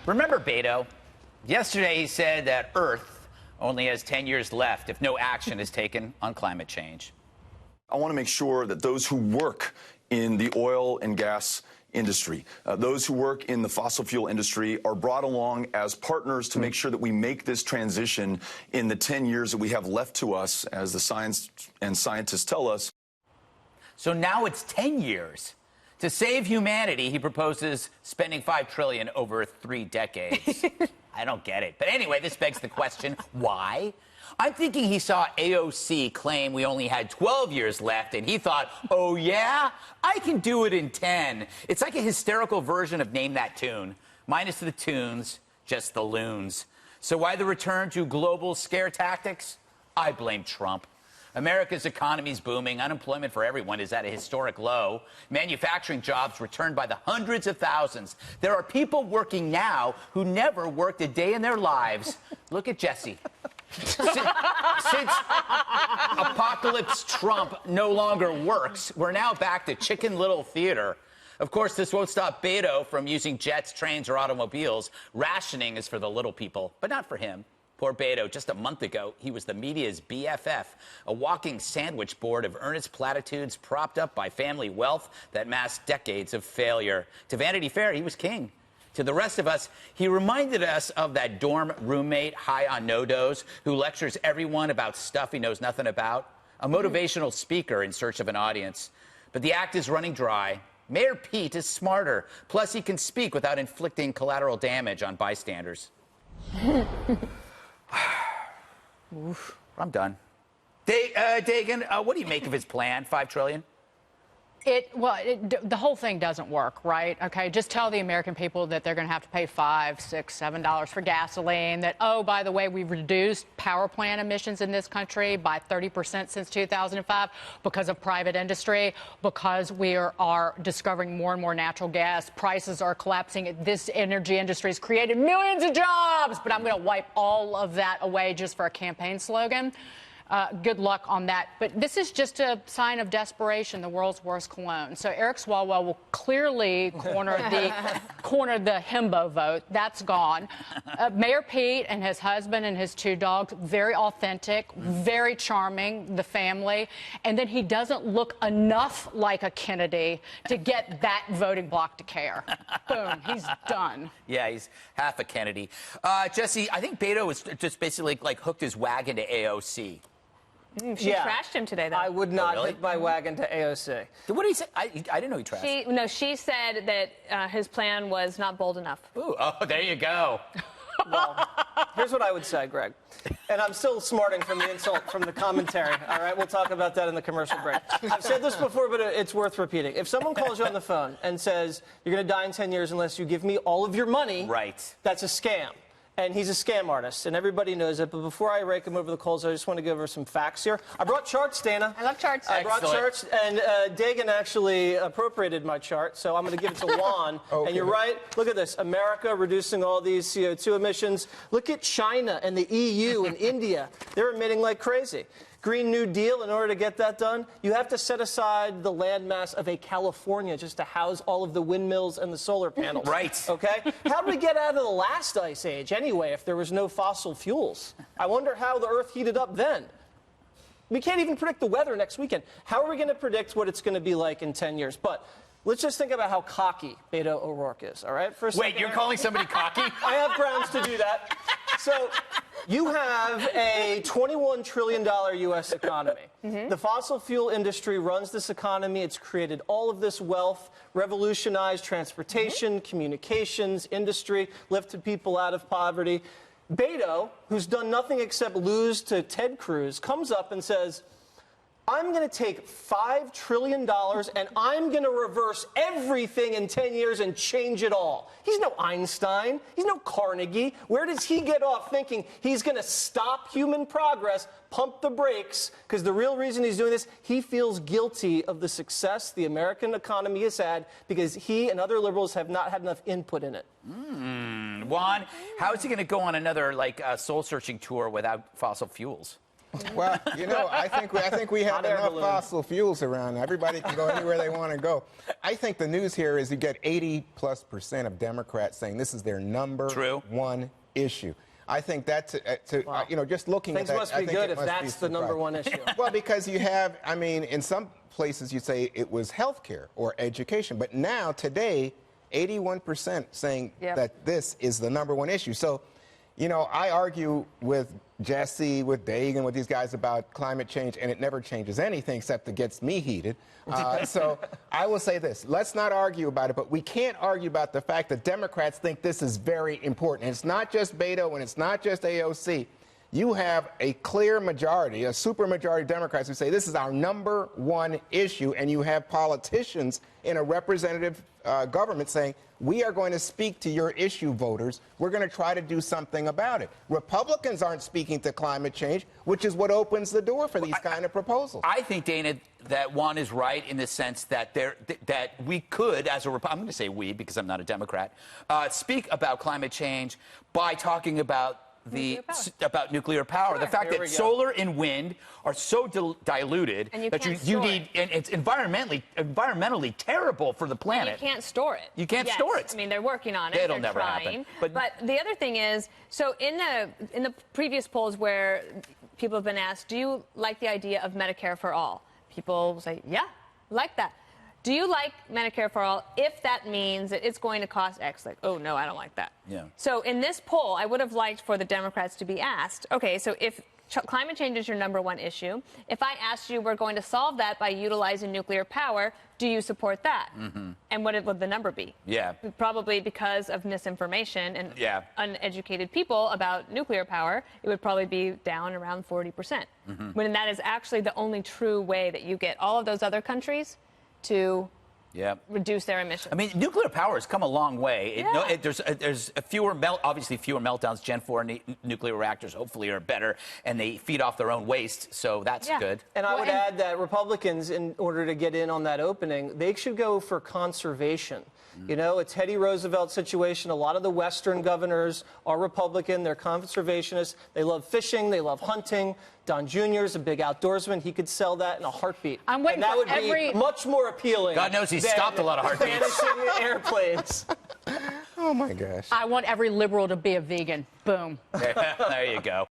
Remember Beto? Yesterday he said that Earth only has 10 years left if no action is taken on climate change. I want to make sure that those who work in the oil and gas industry, those who work in the fossil fuel industry are brought along as partners to make sure that we make this transition in the 10 years that we have left to us, as the science and scientists tell us. So now it's 10 years. To save humanity, he proposes spending $5 trillion over 3 decades. I don't get it. But anyway, this begs the question, why? I'm thinking he saw AOC claim we only had 12 years left, and he thought, oh, yeah? I can do it in 10. It's like a hysterical version of Name That Tune. Minus the tunes, just the loons. So why the return to global scare tactics? I blame Trump. America's economy is booming. Unemployment for everyone is at a historic low. Manufacturing jobs returned by the hundreds of thousands. There are people working now who never worked a day in their lives. Look at Jesse. Since Apocalypse Trump no longer works, we're now back to Chicken Little Theater. Of course, this won't stop Beto from using jets, trains, or automobiles. Rationing is for the little people, but not for him. Poor Beto, just a month ago, he was the media's BFF, a walking sandwich board of earnest platitudes propped up by family wealth that masked decades of failure. To Vanity Fair, he was king. To the rest of us, he reminded us of that dorm roommate high on no-dos who lectures everyone about stuff he knows nothing about, a motivational speaker in search of an audience. But the act is running dry. Mayor Pete is smarter. Plus, he can speak without inflicting collateral damage on bystanders. I'm done. Dagan, what do you make of his plan, $5 trillion? The whole thing doesn't work, right? Okay, just tell the American people that they're going to have to pay $5, $6, $7 for gasoline, that, oh, by the way, we've reduced power plant emissions in this country by 30% since 2005 because of private industry, because we are discovering more and more natural gas. Prices are collapsing. This energy industry has created millions of jobs, but I'm going to wipe all of that away just for a campaign slogan. Good luck on that. But this is just a sign of desperation, the world's worst cologne. So Eric Swalwell will clearly corner the himbo vote. That's gone. Mayor Pete and his husband and his 2 dogs, very authentic, very charming, the family. And then he doesn't look enough like a Kennedy to get that voting bloc to care. Boom, he's done. Yeah, he's half a Kennedy. Jesse, I think Beto was just basically like hooked his wagon to AOC. She trashed him today, though. I would not hook my wagon to AOC. What did he say? I didn't know he trashed. She said that his plan was not bold enough. Ooh, oh, there you go. Well, here's what I would say, Greg. And I'm still smarting from the insult, from the commentary. All right, we'll talk about that in the commercial break. I've said this before, but it's worth repeating. If someone calls you on the phone and says, you're going to die in 10 years unless you give me all of your money, right, that's a scam. And he's a scam artist, and everybody knows it. But before I rake him over the coals, I just want to give her some facts here. I brought charts, Dana. I love charts. I brought charts, and Dagan actually appropriated my chart, so I'm going to give it to Juan. Okay. And you're right. Look at this. America reducing all these CO2 emissions. Look at China and the EU and India. They're emitting like crazy. Green New Deal, in order to get that done, you have to set aside the landmass of a California just to house all of the windmills and the solar panels. Right. Okay? How did we get out of the last ice age anyway if there was no fossil fuels? I wonder how the Earth heated up then. We can't even predict the weather next weekend. How are we going to predict what it's going to be like in 10 years? But let's just think about how cocky Beto O'Rourke is, all right? Wait, you're calling somebody cocky? I have grounds to do that. So you have a $21 trillion U.S. economy. The fossil fuel industry runs this economy. It's created all of this wealth, revolutionized transportation, communications, industry, lifted people out of poverty. Beto, who's done nothing except lose to Ted Cruz, comes up and says, I'm going to take $5 trillion and I'm going to reverse everything in 10 years and change it all. He's no Einstein. He's no Carnegie. Where does he get off thinking he's going to stop human progress, pump the brakes? Because the real reason he's doing this, he feels guilty of the success the American economy has had because he and other liberals have not had enough input in it. Juan, how is he going to go on another soul-searching tour without fossil fuels? Well, you know, I think we have Hot air enough balloon. fossil fuels around. Everybody can go anywhere they want to go. I think the news here is you get 80+% of Democrats saying this is their number one issue. I think that's, you know, just looking Things at that. must be good if that's the number one issue. Well, because you have, I mean, in some places you say it was healthcare or education, but now, today, 81% saying that this is the number one issue. So, you know, I argue with Jesse, with Dagan, with these guys about climate change, and it never changes anything except it gets me heated. So I will say this. Let's not argue about it, but we can't argue about the fact that Democrats think this is very important. And it's not just Beto and it's not just AOC. You have a clear majority, a supermajority of Democrats who say this is our number one issue, and you have politicians in a representative government saying, we are going to speak to your issue, voters. We're going to try to do something about it. Republicans aren't speaking to climate change, which is what opens the door for these kind of proposals. I think, Dana, that Juan is right in the sense that that we could, as a I'm going to say we because I'm not a Democrat, speak about climate change by talking about nuclear power. Sure. The fact that solar and wind are so diluted and that you need, and it's environmentally terrible for the planet. And you can't store it. You can't store it. I mean, they're working on it. It'll they're never trying. happen. But the other thing is, so in the previous polls where people have been asked, do you like the idea of Medicare for all? People say, yeah, like that. Do you like Medicare for all if that means that it's going to cost X? Like, oh, no, I don't like that. Yeah. So in this poll, I would have liked for the Democrats to be asked, okay, so if climate change is your number one issue, if I asked you we're going to solve that by utilizing nuclear power, do you support that? Mm-hmm. And what would the number be? Yeah. Probably because of misinformation and uneducated people about nuclear power, it would probably be down around 40%. Mm-hmm. When that is actually the only true way that you get all of those other countries to reduce their emissions. I mean, nuclear power has come a long way. There's obviously fewer meltdowns. Gen 4 nuclear reactors hopefully are better, and they feed off their own waste, so that's good. And I would add that Republicans, in order to get in on that opening, they should go for conservation. You know, a Teddy Roosevelt situation. A lot of the Western governors are Republican. They're conservationists. They love fishing. They love hunting. Don Jr. is a big outdoorsman. He could sell that in a heartbeat. I'm waiting and that for would be much more appealing. God knows he's stopped a lot of heartbeats. Vanishing airplanes. Oh, my gosh. I want every liberal to be a vegan. Boom. There you go.